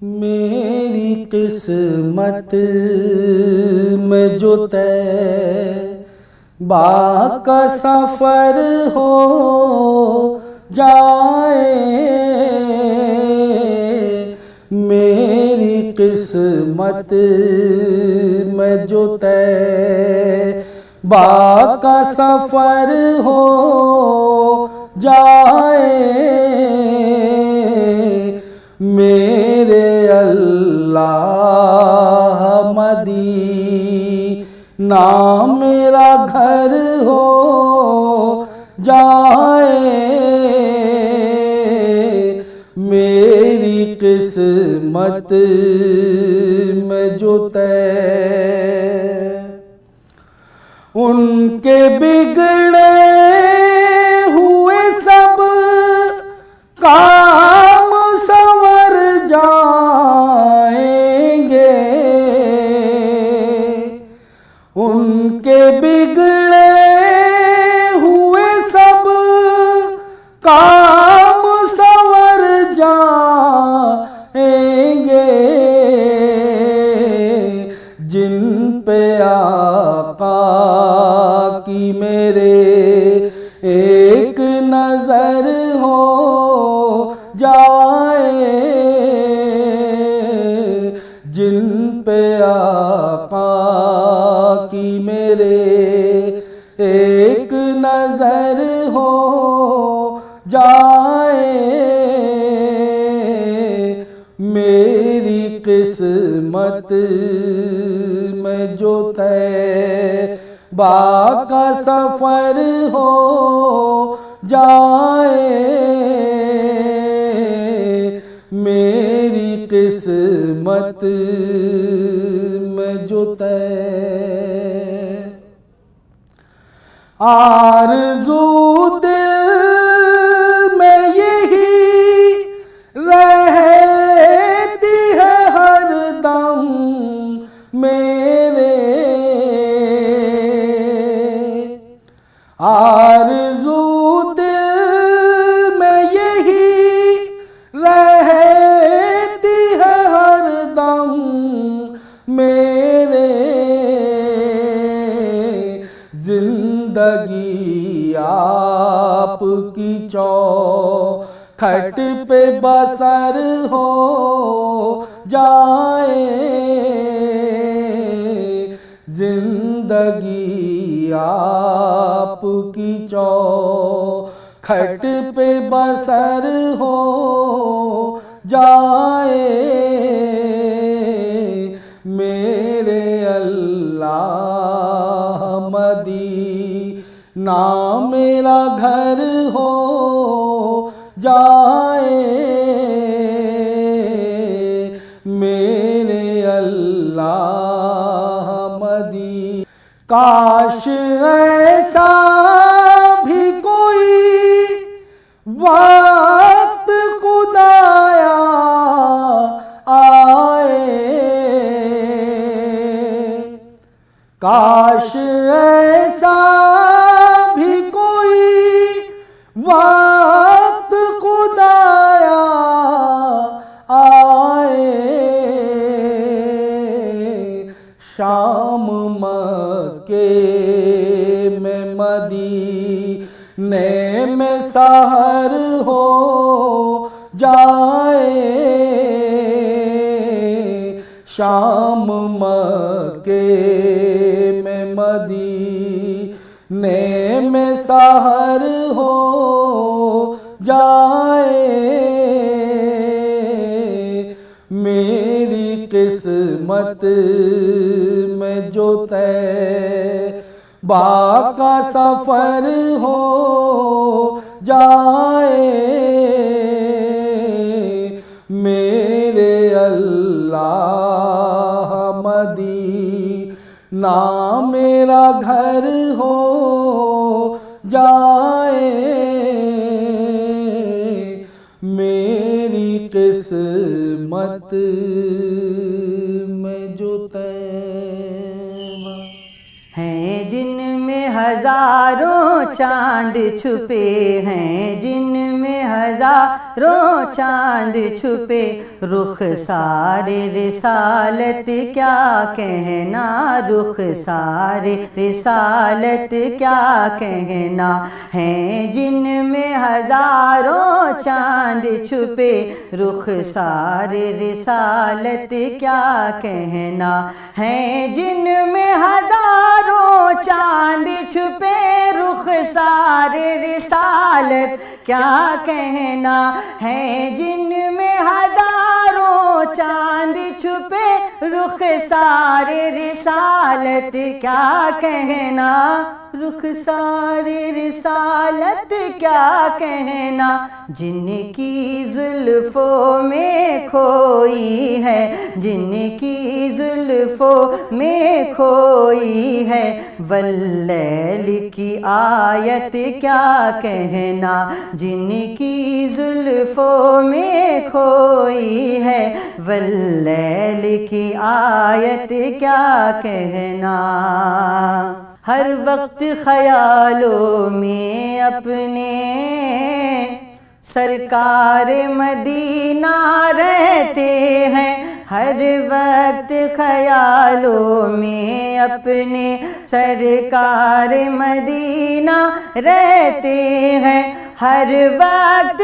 मेरी किस्मत में जो तैबा का सफ़र हो जाए, मेरी किस्मत में जो तैबा का सफ़र हो जाए, मेरे अल्लाह मदीना मेरा घर हो जाए, मेरी किस्मत में जो उनके बिगड़े हुए सब काम संवर जाएंगे, उनके बिगड़े हुए सब काम संवर जाएंगे, जिन पे आका की मेरे एक नजर हो जाए, जिन पे आका की मेरे एक नजर हो जाए, मेरी किस्मत में जो तैबा का सफ़र हो जाए, मेरी किस्मत में जो आरज़ू दिल में यही रहती है हरदम मेरे, आरज़ू दिल में यही रहती है हरदम मेरे, जिंदगी आपकी चौखट पे बसर हो जाए, जिंदगी आपकी चौखट पे बसर हो जाए, मेरे अल्लाह मदीना मेरा घर हो जाए, मेरे अल्लाह मदीना। काश ऐसा भी कोई वक्त खुदाया आए, काश ऐसा भी कोई वक्त खुदाया आए, शाम मक्के में मदीने में सहर हो जाए, शाम मक्के में मदीने में सहर हो जाए, मेरी किस्मत में जो तैबा का सफ़र हो जाए, मेरे अल्लाह मदीना मेरा घर हो जाए, मेरी किस्मत में जो तैबा हैं जिनमें हजारों चांद छुपे हैं, जिनमें हजारों चांद छुपे, रुख सारे रिसालत क्या कहना, रुख सारे रिसालत क्या कहना। हैं जिनमें हजारों चांद छुपे, रुख सारे रिसालत क्या कहना। हैं जिनमें हजारों चांद छुपे, रुख सारे रिसालत क्या कहना। हैं जिनमें हजारों चांद छुपे, रुख सारे रिसालत क्या कहना, रुख सारे रिसालत क्या कहना। जिनकी जुल्फों में खोई है, जिनकी जुल्फों में खोई है, वल्लैल की आयत क्या कहना। जिनकी जुल्फों में खोई है, वल्लैल की आयत क्या कहना। हर वक्त ख्यालों में अपने सरकार मदीना रहते हैं, हर वक्त ख्यालों में अपने सरकार मदीना रहते हैं, हर वक्त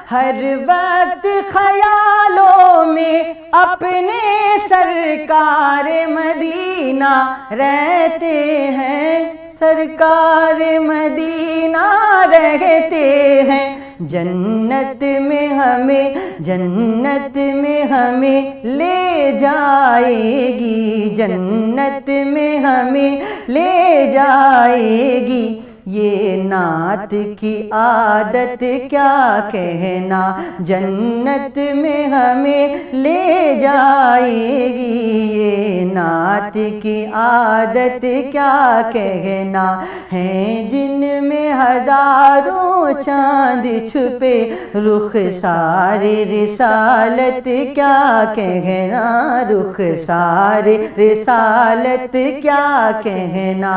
हर वक्त ख्यालों में अपने सरकार मदीना रहते हैं, सरकार मदीना रहते हैं। जन्नत में हमें, जन्नत में हमें ले जाएगी, जन्नत में हमें ले जाएगी। ये नात की आदत क्या कहना, जन्नत में हमें ले जाएगी। ये नात की आदत क्या कहना। हैं जिनमें हजारों चांद छुपे, रुख सारे रिसालत क्या कहना, रुख सारे रिसालत क्या कहना।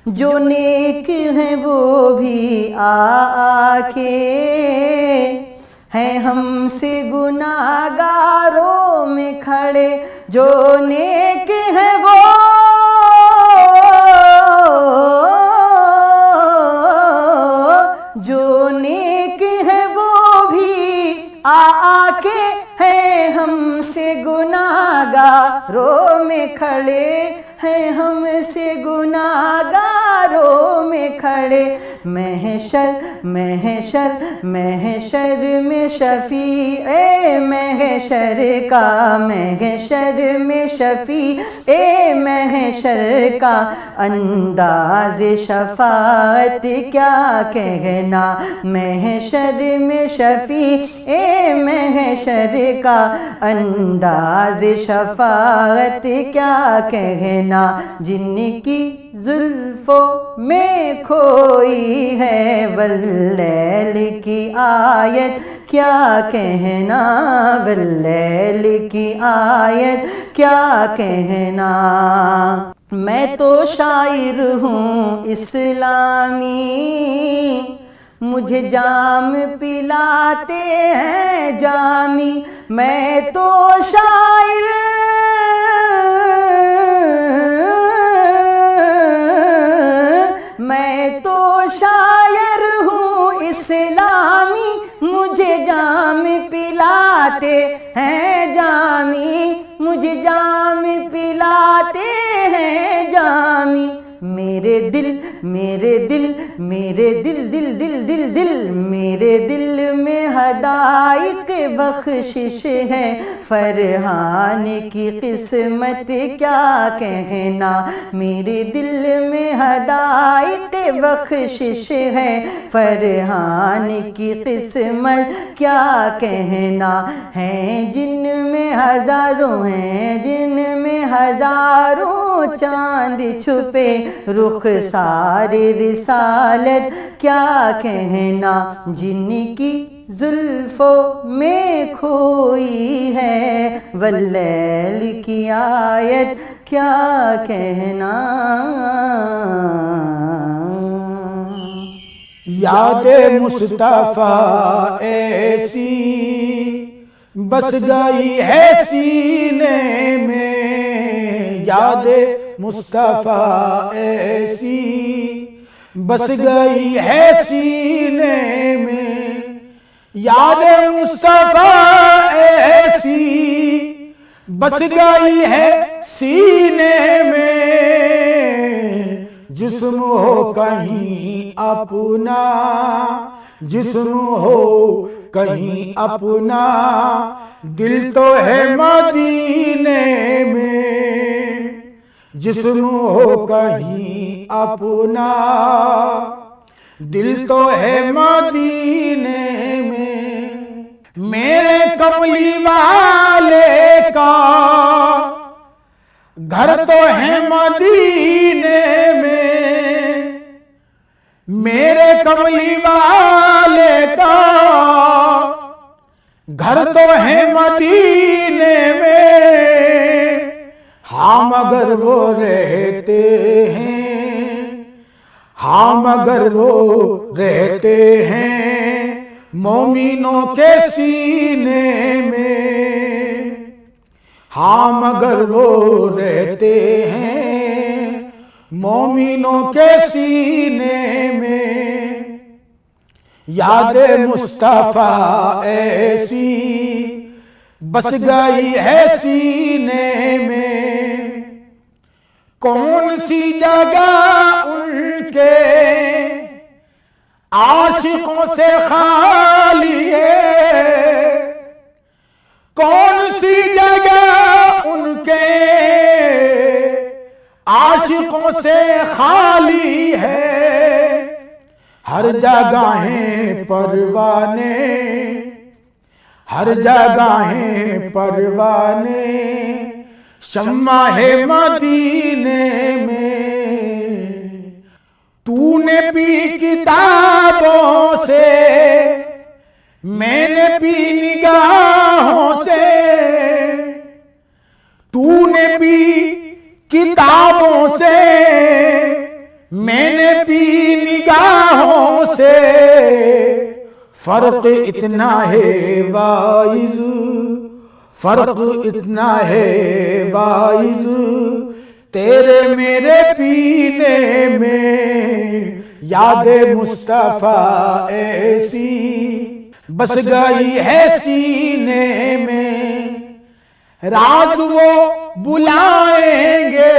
जो नेक हैं वो भी आके हैं हमसे गुनाहगारों में खड़े, जो नेक हैं वो जो नेक हैं वो भी आके हैं हमसे गुनाहगारों में खड़े, हैं हमसे गुनाहगारों में खड़े। महशर महशर महशर में शफी ए महशर का, महशर में शफी ए महशर का, अंदाज शफाअत क्या कहना। महशर में शफी ए महशर का, अंदाज शफाअत क्या कहना। जिनकी जुल्फों में खोई है, वल्लैल की आयत क्या कहना, वल्लैल की आयत क्या कहना। मैं तो शायर हूँ इस्लामी, मुझे जाम पिलाते हैं जामी। मैं तो शायर मैं तो शायर हूँ इस्लामी, मुझे जाम पिलाते हैं जामी, मुझे जाम पिलाते हैं जामी। मेरे दिल मेरे दिल मेरे दिल दिल दिल दिल दिल मेरे दिल में हदाइक बख्शिश है। फरहान की किस्मत क्या कहना, मेरे दिल में हदाइक बख्शिश है। फरहान की किस्मत क्या कहना। हैं जिनमें हजारों हैं, जिनमें हजारों चांद छुपे, रुख सारे रिसालत क्या कहना। जिनकी जुल्फों में खोई है, वल्लैल की आयत क्या कहना। यादे मुस्तफा ऐसी बस गई है सीने में, यादे मुस्तफा ऐसी बस गई है सीने में, यादे मुस्तफा ऐसी बस गई है सीने में, जिस्म हो कहीं अपना, जिस्म हो कहीं अपना, दिल तो है मदीने में, जिस्म हो कहीं अपना, दिल तो है मदीने में। मेरे कमली वाले का घर तो है मदीने में, मेरे कमली वाले का घर तो है मदीने में। हाँ मगर वो रहते हैं, हाँ मगर वो रहते हैं मोमिनों के सीने में, हाँ मगर वो रहते हैं मोमिनों के सीने में। यादे मुस्तफा ऐसी बस गई है सीने में, कौन सी जगह उनके आशिकों से खाली है, कौन सी जगह उनके आशिकों से खाली है। हर जगहें परवाने, हर जगहें परवाने, शम्मा है मदीने में। तूने पी किताबों से, मैंने पी निगाहों से, तूने पी किताबों से, मैंने पी निगाहों से। फर्क इतना है वाइज, फर्क इतना है वाइज, तेरे मेरे पीने में। यादे मुस्तफा ऐसी बस गई है सीने में, राज वो बुलाएंगे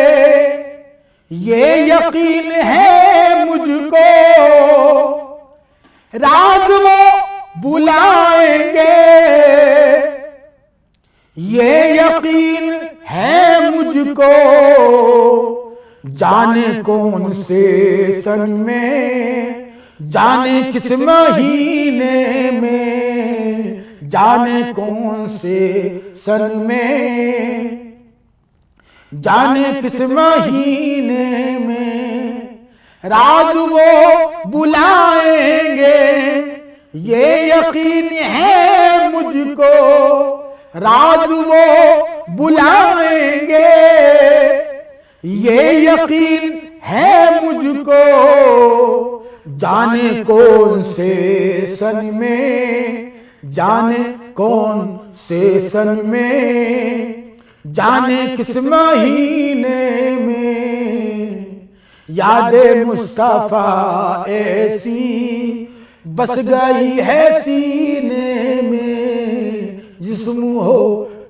ये यकीन है मुझको, राज वो बुलाएंगे ये यकीन है मुझको। जाने कौन से सन में, जाने किस महीने में, जाने कौन से सन में, जाने किस महीने में, राज वो बुलाएंगे ये यकीन है मुझको, राज वो बुलाएंगे ये यकीन है मुझको। जाने कौन से सन में, जाने कौन से सन में, जाने किस महीने में। यादे मुस्तफा ऐसी बस गई है सीने में, जिस्म हो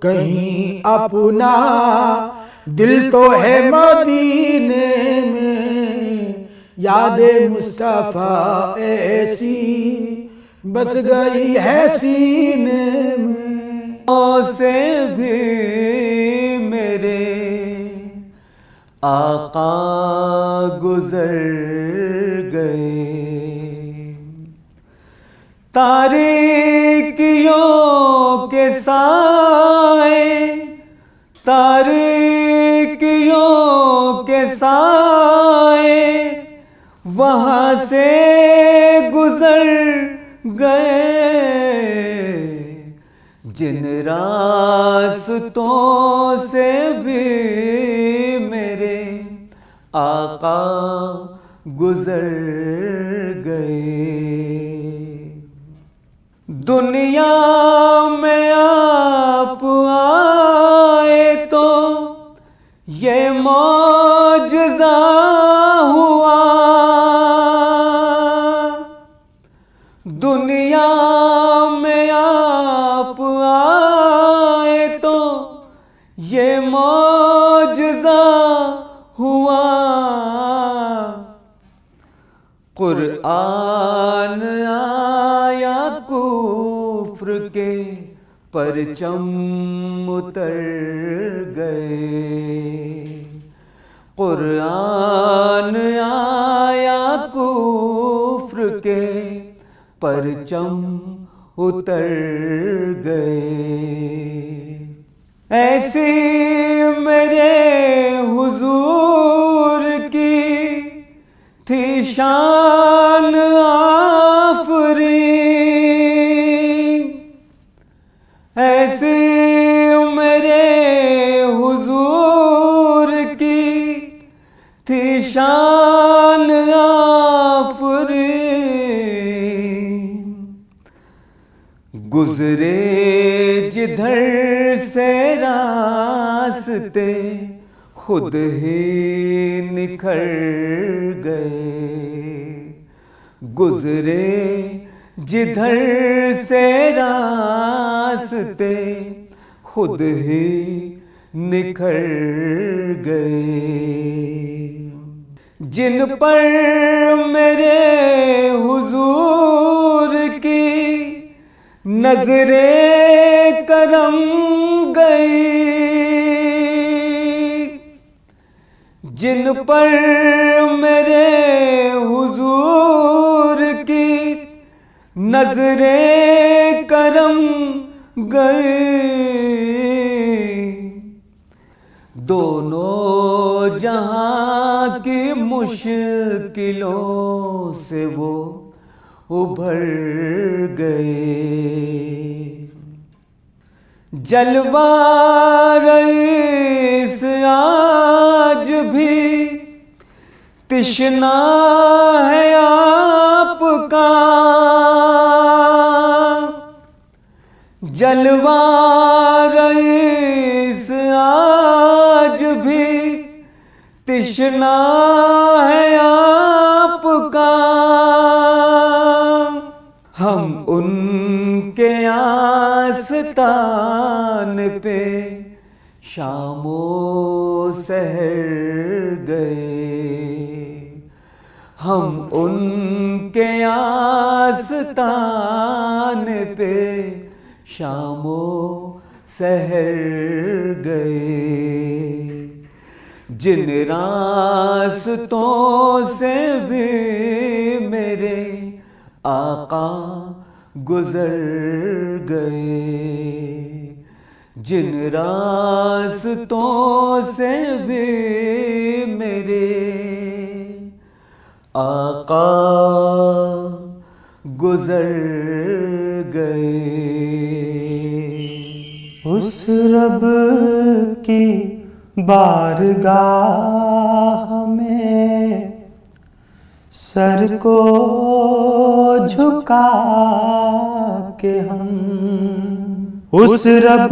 कहीं अपना, दिल तो है मदीने में। यादे मुस्तफा ऐसी बस गई है सीने में। से भी मेरे आका गुजर गए, तारीकियों के साए, तारीकियों के साए वहाँ से गुजर गए। जिन रास्तों से भी मेरे आका गुजर गए। दुनिया में आप आए तो ये मौजज़ा हुआ, दुनिया में आप आए तो ये मौजज़ा हुआ। कुरआन आया कुफ्र के परचम उतर गए। कुरआन आया कुफ्र के परचम उतर गए। ऐसी मेरे हुजूर की थी शान आफरी, ऐसी मेरे हुजूर की थी शान आफरी। गुजरे जिधर से रास्ते खुद ही निखर गए। गुजरे जिधर से रास्ते खुद ही निखर गए। जिन पर मेरे हुजूर की नजरे करम गई, जिन पर मेरे हुजूर की नजरे करम गई। दोनों जहां की मुश्किलों से वो उभर गए। जलवा रईस आज भी तिश्ना है आपका, जलवा रईस आज भी तिश्ना है आपका। हम उनके आस्तान पे शामो सहर गए। हम उनके आस्तान पे शामो सहर गए। जिन रास्तों से भी मेरे आका गुजर गए। जिन रास्तों से भी मेरे आका गुजर गए। उस रब की बारगाह में सर को झुका के हम, उस रब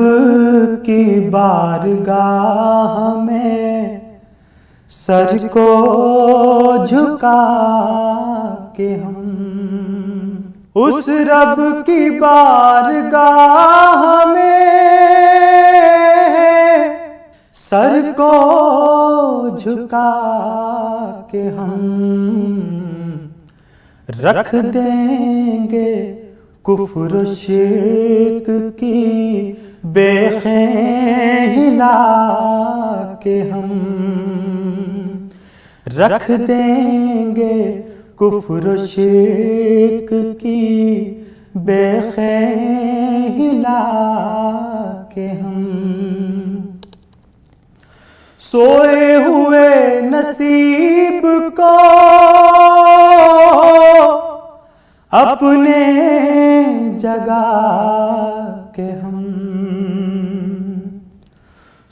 की बारगाह में सर को झुका के हम, उस रब की बारगाह में सर को झुका के हम रख देंगे कुफ्र शिर्क की बेखें हिला के हम रख देंगे कुफ्र शिर्क की बेखें हिला के हम सोए हुए नसीब को अपने जगा के हम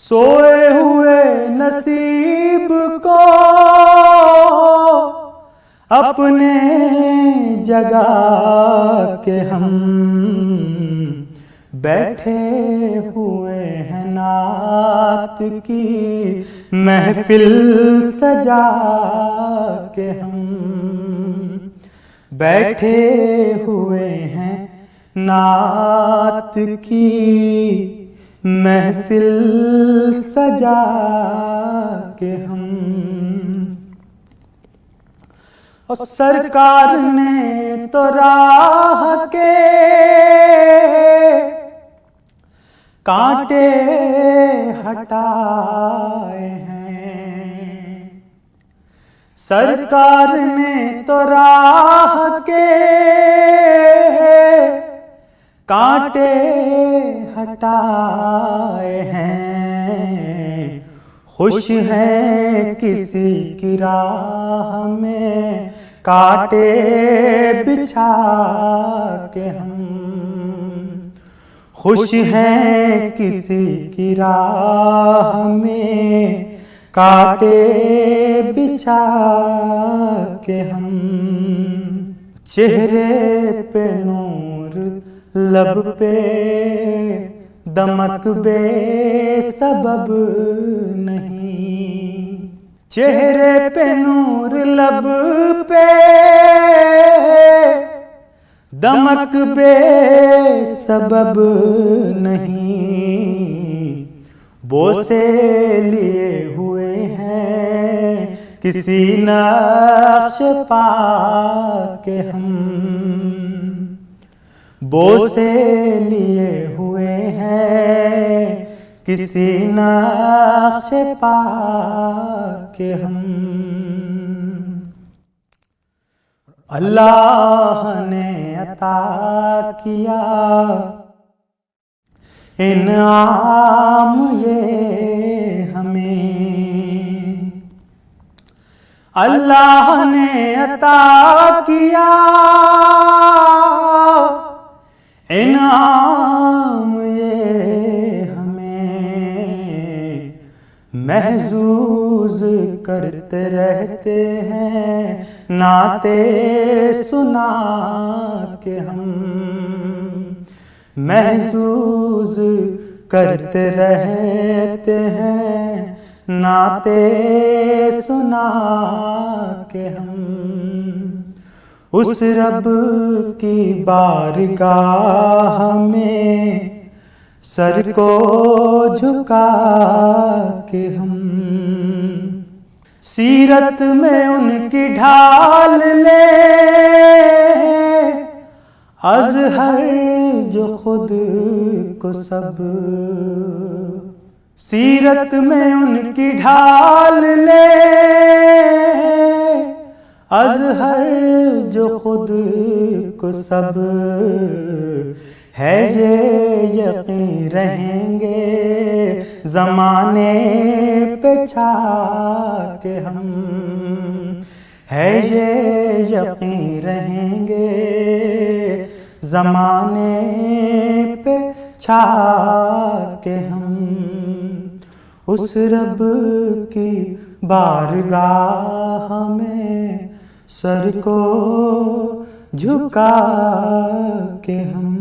सोए हुए नसीब को अपने जगा के हम बैठे हुए हैं नात की महफिल सजा के हम बैठे हुए हैं नात की महफिल सजा के हम। और सरकार ने तो राह के कांटे हटाए हैं, सरकार ने तो राह के कांटे हटाए हैं। खुश है किसी की राह में कांटे बिछा के हम, खुश है किसी की राह में कांटे बिछा के हम। चेहरे पे नूर लब पे दमक बेसबब नहीं, चेहरे पे नूर लब पे दमक बेसबब नहीं। बोसे लिए हुए हैं किसी नक्श पा के हम, बोसे लिए हुए हैं किसी नक्श पा के हम। अल्लाह ने अता किया इनाम ये हमें, अल्लाह ने अता किया इनाम ये हमें। महजूज करते रहते हैं नाते सुना के हम, महजूज करते रहते हैं नाते सुना के हम। उस रब की बारगाह में सर को झुका के हम, सीरत में उनकी ढाल ले अज़हर जो खुद को सब, सीरत में उनकी ढाल ले अज़हर जो खुद को सब। है ये यकीन रहेंगे ज़माने पे छा के हम, है ये यकीन रहेंगे ज़माने पे छा के हम। उस रब की बारगाह में सर को झुका के हम।